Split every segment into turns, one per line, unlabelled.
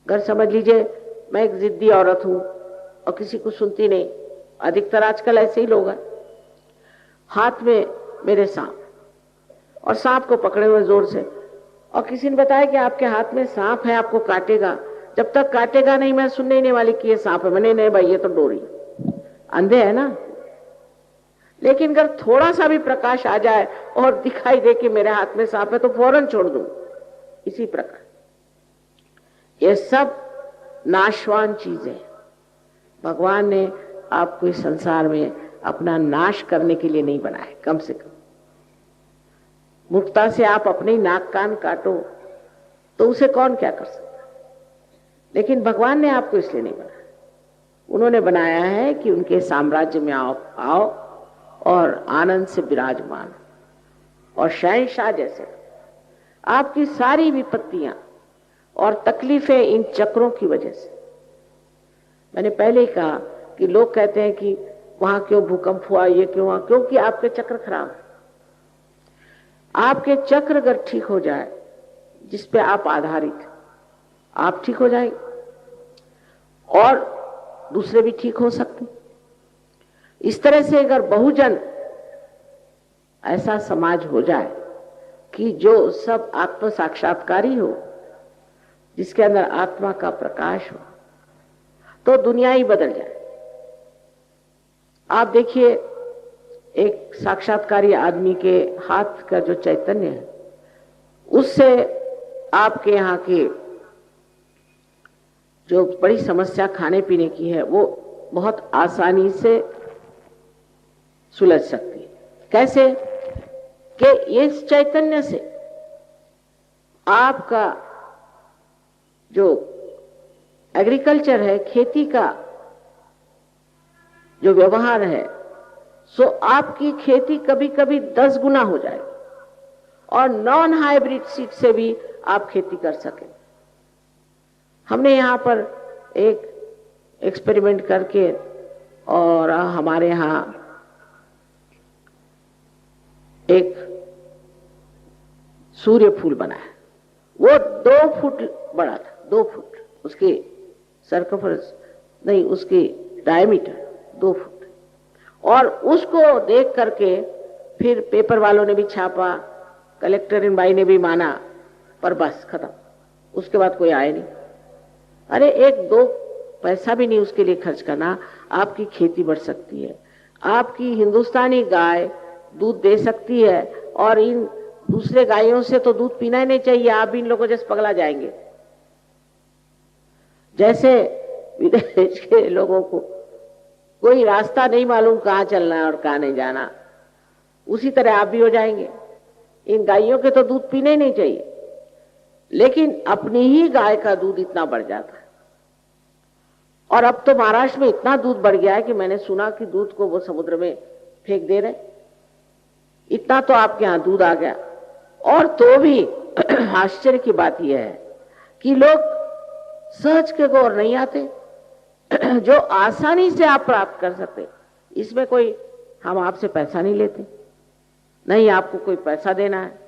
घर समझ लीजिए मैं एक जिद्दी औरत हूं और किसी को सुनती नहीं, अधिकतर आजकल ऐसे ही लोग हैं। हाथ में मेरे सांप, और सांप को पकड़े हुए जोर से, और किसी ने बताया कि आपके हाथ में सांप है, आपको काटेगा। जब तक काटेगा नहीं मैं सुनने ही नहीं वाली कि ये सांप है। मैंने नहीं भाई ये तो डोरी, अंधे है ना। लेकिन अगर थोड़ा सा भी प्रकाश आ जाए और दिखाई दे कि मेरे हाथ में सांप है तो फौरन छोड़ दूं। इसी प्रकार ये सब नाशवान चीजें, भगवान ने आपको इस संसार में अपना नाश करने के लिए नहीं बनाए। कम से कम मूर्खता से आप अपने ही नाक कान काटो तो उसे कौन क्या कर सकता, लेकिन भगवान ने आपको इसलिए नहीं बनाया। उन्होंने बनाया है कि उनके साम्राज्य में आओ और आनंद से विराजमान और शहंशाह जैसे। आपकी सारी विपत्तियां और तकलीफें इन चक्रों की वजह से। मैंने पहले ही कहा कि लोग कहते हैं कि वहां क्यों भूकंप हुआ, ये क्यों हुआ, क्योंकि आपके चक्र खराब है। आपके चक्र अगर ठीक हो जाए, जिस पे आप आधारित, आप ठीक हो जाएंगे और दूसरे भी ठीक हो सकते। इस तरह से अगर बहुजन ऐसा समाज हो जाए कि जो सब आत्म साक्षात्कारी हो, जिसके अंदर आत्मा का प्रकाश हो, तो दुनिया ही बदल जाए। आप देखिए एक साक्षात्कारी आदमी के हाथ का जो चैतन्य है, उससे आपके यहाँ की जो बड़ी समस्या खाने पीने की है वो बहुत आसानी से सुलझ सकती है। कैसे कि इस चैतन्य से आपका जो एग्रीकल्चर है, खेती का जो व्यवहार है, सो आपकी खेती कभी कभी 10 गुना हो जाएगी और नॉन हाइब्रिड सीड से भी आप खेती कर सकें। हमने यहाँ पर एक एक्सपेरिमेंट करके और हमारे यहाँ एक सूर्य फूल बनाया। वो 2 फुट बड़ा था, 2 फुट उसकी सर्कमफरेंस नहीं, उसकी डायमीटर 2 फुट। और उसको देख करके फिर पेपर वालों ने भी छापा, कलेक्टर इन भाई ने भी माना, पर बस खत्म। उसके बाद कोई आए नहीं। अरे 1-2 पैसा भी नहीं उसके लिए खर्च करना, आपकी खेती बढ़ सकती है, आपकी हिंदुस्तानी गाय दूध दे सकती है, और इन दूसरे गायों से तो दूध पीना ही नहीं चाहिए। आप भी इन लोगों जैसे पगला जाएंगे। जैसे विदेश के लोगों को कोई रास्ता नहीं मालूम कहाँ चलना है और कहाँ नहीं जाना, उसी तरह आप भी हो जाएंगे। इन गायों के तो दूध पीने ही नहीं चाहिए, लेकिन अपनी ही गाय का दूध इतना बढ़ जाता है। और अब तो महाराष्ट्र में इतना दूध बढ़ गया है कि मैंने सुना कि दूध को वो समुद्र में फेंक दे रहे। इतना तो आपके यहाँ दूध आ गया। और तो भी आश्चर्य की बात यह है कि लोग सहज के गौर नहीं आते, जो आसानी से आप प्राप्त कर सकते। इसमें कोई हम आपसे पैसा नहीं लेते, नहीं आपको कोई पैसा देना है।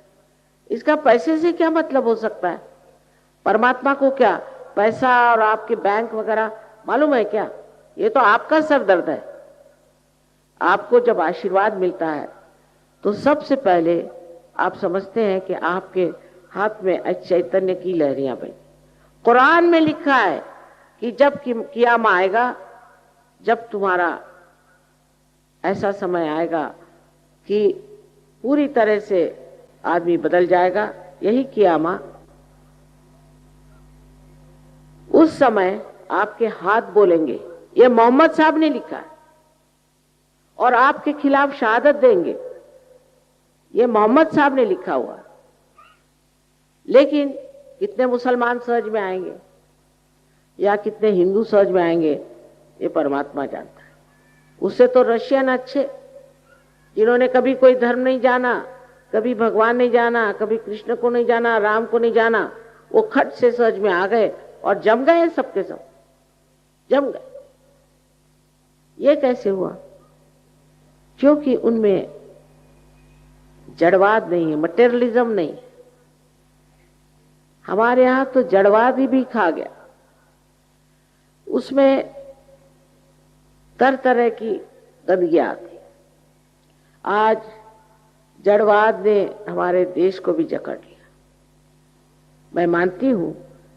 इसका पैसे से क्या मतलब हो सकता है? परमात्मा को क्या पैसा और आपके बैंक वगैरह मालूम है क्या? ये तो आपका सर दर्द है। आपको जब आशीर्वाद मिलता है तो सबसे पहले आप समझते हैं कि आपके हाथ में चैतन्य की लहरियां बनी। कुरान में लिखा है कि जब कियाम आएगा, जब तुम्हारा ऐसा समय आएगा कि पूरी तरह से आदमी बदल जाएगा, यही कियामा, उस समय आपके हाथ बोलेंगे। ये मोहम्मद साहब ने लिखा है, और आपके खिलाफ शहादत देंगे। ये मोहम्मद साहब ने लिखा हुआ। लेकिन कितने मुसलमान सहज में आएंगे या कितने हिंदू सहज में आएंगे, ये परमात्मा जानता है। उससे तो रशियन अच्छे, जिन्होंने कभी कोई धर्म नहीं जाना, कभी भगवान नहीं जाना, कभी कृष्ण को नहीं जाना, राम को नहीं जाना, वो खट से सहज में आ गए और जम गए, सबके सब जम गए। ये कैसे हुआ? क्योंकि उनमें जड़वाद नहीं है, मटेरियलिज्म नहीं है। हमारे यहां तो जड़वाद ही भी खा गया। उसमें तरह तरह की गंदगी आती। आज जड़वाद ने हमारे देश को भी जकड़ लिया। मैं मानती हूं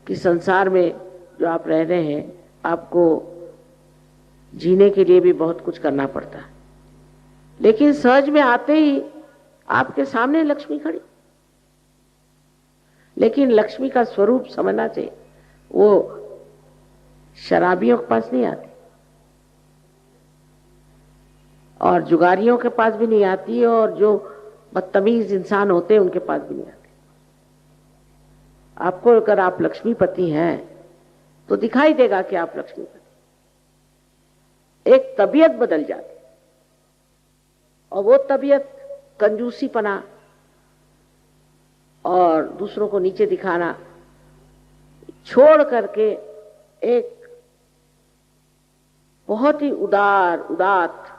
कि संसार में जो आप रह रहे हैं, आपको जीने के लिए भी बहुत कुछ करना पड़ता है, लेकिन सहज में आते ही आपके सामने लक्ष्मी खड़ी। लेकिन लक्ष्मी का स्वरूप समझना चाहिए, वो शराबियों के पास नहीं आती और जुगारियों के पास भी नहीं आती, और जो बदतमीज इंसान होते हैं उनके पास भी नहीं आती। आपको अगर आप लक्ष्मीपति हैं तो दिखाई देगा कि आप लक्ष्मीपति। एक तबीयत बदल जाती, और वो तबीयत कंजूसीपना और दूसरों को नीचे दिखाना छोड़ करके एक बहुत ही उदार उदात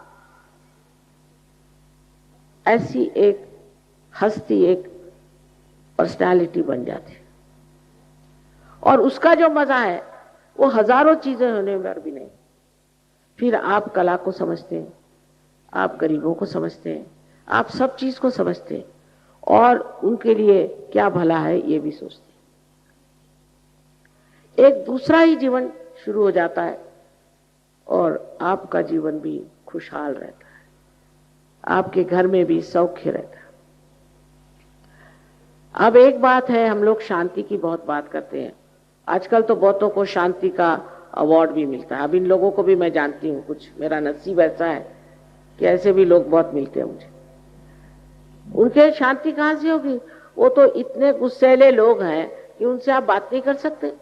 ऐसी एक हस्ती, एक पर्सनालिटी बन जाती है। और उसका जो मजा है वो हजारों चीजें होने पर भी नहीं। फिर आप कला को समझते हैं, आप गरीबों को समझते हैं, आप सब चीज को समझते हैं, और उनके लिए क्या भला है ये भी सोचते हैं। एक दूसरा ही जीवन शुरू हो जाता है और आपका जीवन भी खुशहाल रहता है, आपके घर में भी सौख्य रहता है। अब एक बात है, हम लोग शांति की बहुत बात करते हैं। आजकल तो बहुतों को शांति का अवार्ड भी मिलता है। अब इन लोगों को भी मैं जानती हूँ, कुछ मेरा नसीब ऐसा है कि ऐसे भी लोग बहुत मिलते हैं मुझे। उनके शांति कहां से होगी? वो तो इतने गुस्सैले लोग हैं कि उनसे आप बात नहीं कर सकते।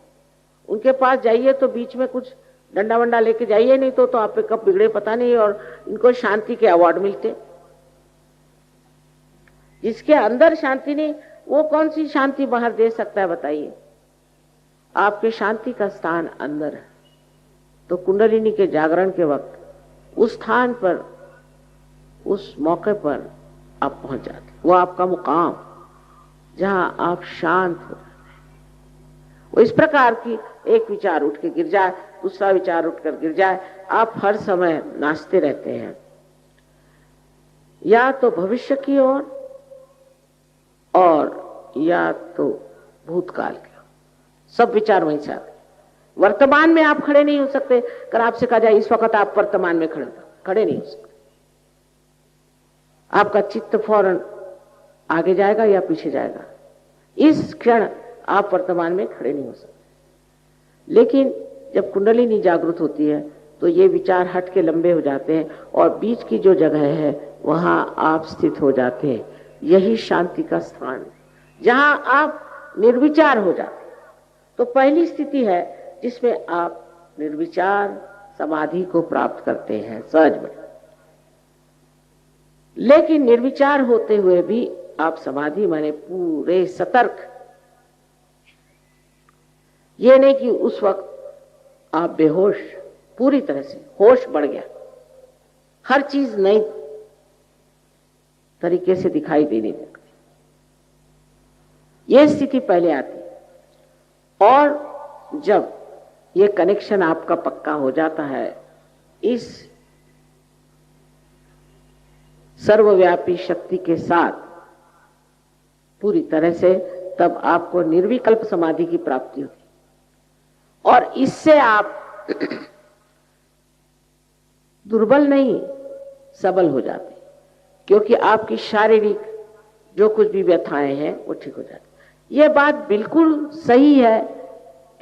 उनके पास जाइए तो बीच में कुछ डंडा वंडा लेके जाइए, नहीं तो आप पे कब बिगड़े पता नहीं। और इनको शांति के अवार्ड मिलते। जिसके अंदर शांति नहीं, वो कौन सी शांति बाहर दे सकता है बताइए? आपके शांति का स्थान अंदर है। तो कुंडलिनी के जागरण के वक्त उस स्थान पर, उस मौके पर आप पहुंच जाते। वो आपका मुकाम, जहां आप शांत हो जाते हैं। वो इस प्रकार की एक विचार उठ के गिर जाए, दूसरा विचार उठकर गिर जाए, आप हर समय नाचते रहते हैं, या तो भविष्य की ओर और या तो भूतकाल की। सब विचार वहीं से आते। वर्तमान में आप खड़े नहीं हो सकते। अगर आपसे कहा जाए इस वक्त आप वर्तमान में खड़े नहीं हो सकते। आपका चित्त फौरन आगे जाएगा या पीछे जाएगा। इस क्षण आप वर्तमान में खड़े नहीं हो सकते। लेकिन जब कुंडलिनी जागृत होती है तो ये विचार हट के लंबे हो जाते हैं, और बीच की जो जगह है वहां आप स्थित हो जाते हैं। यही शांति का स्थान है, जहां आप निर्विचार हो जाते हैं। तो पहली स्थिति है जिसमें आप निर्विचार समाधि को प्राप्त करते हैं सहज में। लेकिन निर्विचार होते हुए भी आप समाधि माने पूरे सतर्क। ये नहीं कि उस वक्त आप बेहोश, पूरी तरह से होश बढ़ गया, हर चीज नई तरीके से दिखाई देने लगती। यह स्थिति पहले आती, और जब ये कनेक्शन आपका पक्का हो जाता है इस सर्वव्यापी शक्ति के साथ पूरी तरह से, तब आपको निर्विकल्प समाधि की प्राप्ति होती। और इससे आप दुर्बल नहीं, सबल हो जाते, क्योंकि आपकी शारीरिक जो कुछ भी व्यथाएं हैं वो ठीक हो जाती। ये बात बिल्कुल सही है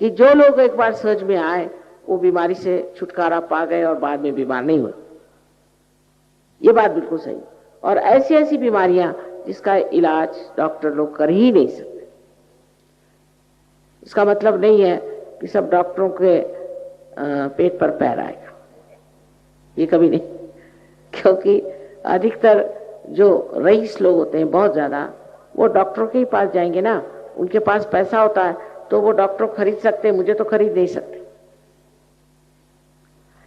कि जो लोग एक बार सहज में आए वो बीमारी से छुटकारा पा गए और बाद में बीमार नहीं हुए। ये बात बिल्कुल सही। और ऐसी ऐसी बीमारियां जिसका इलाज डॉक्टर लोग कर ही नहीं सकते। इसका मतलब नहीं है कि सब डॉक्टरों के पेट पर पैर आएगा, ये कभी नहीं। क्योंकि अधिकतर जो रईस लोग होते हैं बहुत ज्यादा, वो डॉक्टरों के ही पास जाएंगे ना। उनके पास पैसा होता है तो वो डॉक्टर खरीद सकते हैं, मुझे तो खरीद नहीं सकते।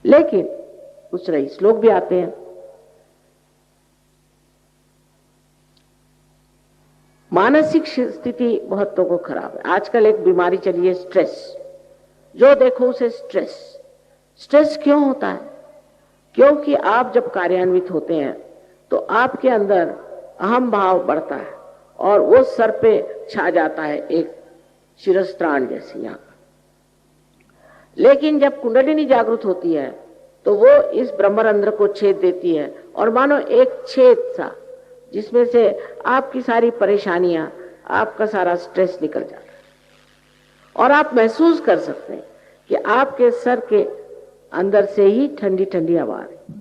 लेकिन कुछ रईस लोग भी आते हैं। मानसिक स्थिति बहुतों को खराब है। आजकल एक बीमारी चली है स्ट्रेस, जो देखो उसे स्ट्रेस। स्ट्रेस क्यों होता है? क्योंकि आप जब कार्यान्वित होते हैं तो आपके अंदर अहम भाव बढ़ता है और वो सर पे छा जाता है एक शिरस्त्राण जैसी यहाँ। लेकिन जब कुंडलिनी जागृत होती है तो वो इस ब्रह्मरंध्र को छेद देती है और मानो एक छेद सा, जिसमें से आपकी सारी परेशानियां, आपका सारा स्ट्रेस निकल जाता है और आप महसूस कर सकते हैं कि आपके सर के अंदर से ही ठंडी ठंडी हवा आ रही।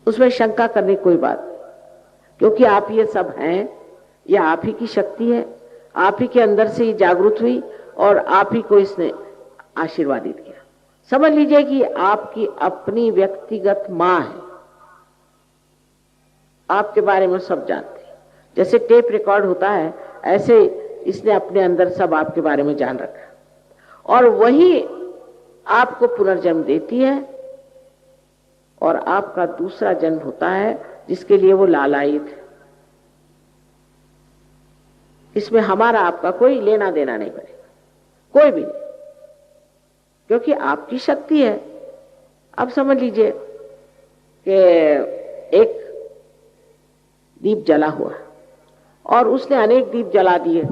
उसमें शंका करने कोई बात नहीं, क्योंकि आप ये सब हैं, यह आप ही की शक्ति है, आप ही के अंदर से ही जागृत हुई और आप ही को इसने आशीर्वादित किया। समझ लीजिए कि आपकी अपनी व्यक्तिगत मां है, आपके बारे में सब जानते हैं। जैसे टेप रिकॉर्ड होता है, ऐसे इसने अपने अंदर सब आपके बारे में जान रखा और वही आपको पुनर्जन्म देती है और आपका दूसरा जन्म होता है जिसके लिए वो लालायित है। इसमें हमारा आपका कोई लेना देना नहीं पड़ेगा, कोई भी नहीं, क्योंकि आपकी शक्ति है। अब समझ लीजिए कि एक दीप जला हुआ और उसने अनेक दीप जला दिए,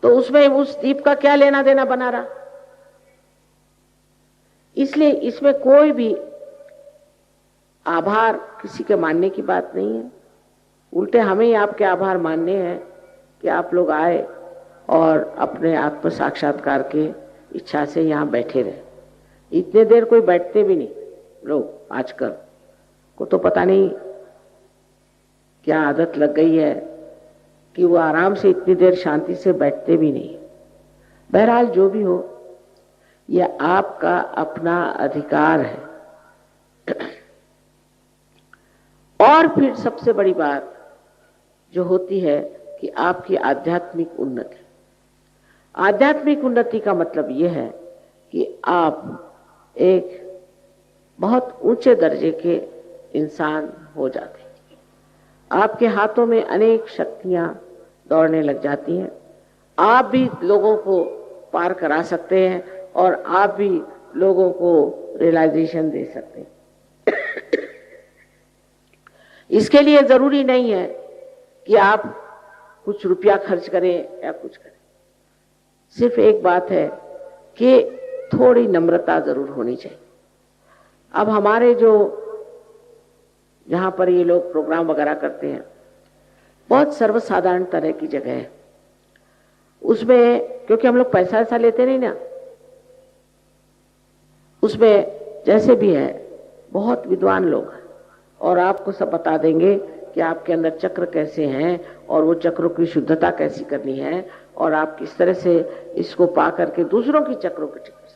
तो उसमें उस दीप का क्या लेना देना बना रहा? इसलिए इसमें कोई भी आभार किसी के मानने की बात नहीं है। उल्टे हमें ही आपके आभार मानने हैं कि आप लोग आए और अपने आत्म साक्षात्कार के इच्छा से यहाँ बैठे रहे। इतने देर कोई बैठते भी नहीं लोग, आजकल को तो पता नहीं क्या आदत लग गई है कि वो आराम से इतनी देर शांति से बैठते भी नहीं। बहरहाल जो भी हो, यह आपका अपना अधिकार है। और फिर सबसे बड़ी बात जो होती है कि आपकी आध्यात्मिक उन्नति। आध्यात्मिक उन्नति का मतलब यह है कि आप एक बहुत ऊंचे दर्जे के इंसान हो जाते हैं। आपके हाथों में अनेक शक्तियां दौड़ने लग जाती हैं। आप भी लोगों को पार करा सकते हैं और आप भी लोगों को रियलाइजेशन दे सकते हैं। इसके लिए जरूरी नहीं है कि आप कुछ रुपया खर्च करें या कुछ करें। सिर्फ एक बात है कि थोड़ी नम्रता जरूर होनी चाहिए। अब हमारे जो जहां पर ये लोग प्रोग्राम वगैरह करते हैं, बहुत सर्वसाधारण तरह की जगह है। उसमें क्योंकि हम लोग पैसा ऐसा लेते नहीं ना, उसमें जैसे भी है बहुत विद्वान लोग हैं और आपको सब बता देंगे कि आपके अंदर चक्र कैसे हैं और वो चक्रों की शुद्धता कैसी करनी है और आप किस तरह से इसको पा करके दूसरों की चक्रों को ठीक कर सकते।